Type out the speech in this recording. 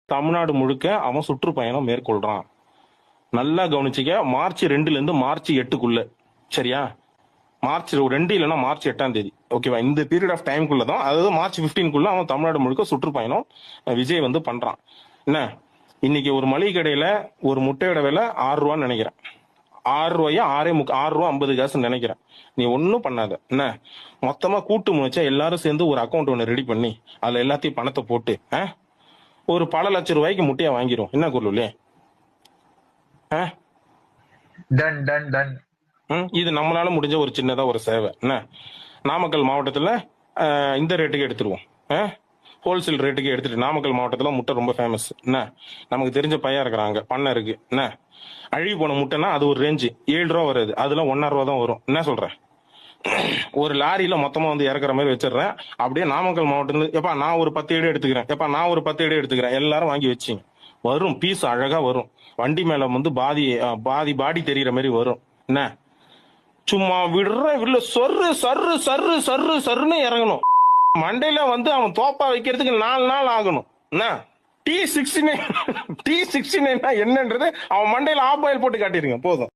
தமிழ்நாடு முழுக்க அவன் சுற்றுப்பயணம் மேற்கொள்றான். நல்லா கவனிச்சுக்க. மார்ச் 2ல இருந்து மார்ச் 8க்குள்ள, சரியா? மார்ச் 2 இல்லைன்னா மார்ச் 8ஆம் தேதி, ஓகேவா? இந்த பீரியட் ஆஃப் டைம்குள்ள தான், அதாவது மார்ச் 15க்குள்ள அவன் தமிழ்நாடு முழுக்க சுற்றுப்பயணம் விஜய் வந்து பண்றான். என்ன, இன்னைக்கு ஒரு மளிகை கடையில ஒரு முட்டையோட விலை 6 ரூபான்னு நினைக்கிறேன். 6 ரூபாயா 6 ரூபா 50 காசுன்னு நினைக்கிறேன். நீ ஒன்னும் பண்ணாத. என்ன, மொத்தமா கூட்டு முயற்சியா எல்லாரும் சேர்ந்து ஒரு அக்கௌண்ட் ஒன்று ரெடி பண்ணி அதுல எல்லாத்தையும் பணத்தை போட்டு ஒரு பல லட்சம் ரூபாய்க்கு முட்டையா வாங்கிரும். என்ன குருளே? Done done done. இது நம்மளால முடிஞ்ச ஒரு சின்னதா ஒரு சேவை. என்ன, நாமக்கல் மாவட்டத்துல இந்த ரேட்டுக்கு எடுத்துருவோம். ஹோல்சேல் ரேட்டுக்கு எடுத்துட்டு, நாமக்கல் மாவட்டத்துல முட்டை ரொம்ப ஃபேமஸ். என்ன, நமக்கு தெரிஞ்ச பையன் இருக்கிறாங்க, பண்ணை இருக்கு. என்ன, அழுகி போன முட்டைன்னா அது ஒரு ரேஞ்சு 7 ரூபா வருது, அதுல 1.5 ரூபா தான் வரும். என்ன சொல்றேன்? ஒரு லாரியில மொத்தமா வந்து இறக்குற மாதிரி வச்சிடுறேன். அப்படியே நாமக்கல் மாவட்டத்துல, எப்பா நான் ஒரு 10 ஏடு எடுத்துக்கிறேன், எப்பா நான் ஒரு 10 ஏடு எடுத்துக்கிறேன், எல்லாரும் வாங்கி வச்சிங்க. வரும், பீஸ் அழகா வரும். வண்டி மேல வந்து பாதி பாடி தெரியுற மாதிரி வரும். என்ன, சும்மா விடுற சொர்ரு சர்ரு சர்ரு சர்ரு சர்ருன்னு இறங்கணும். மண்டையில வந்து அவன் தோப்பா வைக்கிறதுக்கு 4 நாள் ஆகணும். என்ன, T69 T69 என்னன்றது அவன் மண்டையில ஆஃப் ஆயில் போட்டு காட்டிருங்க போதும்.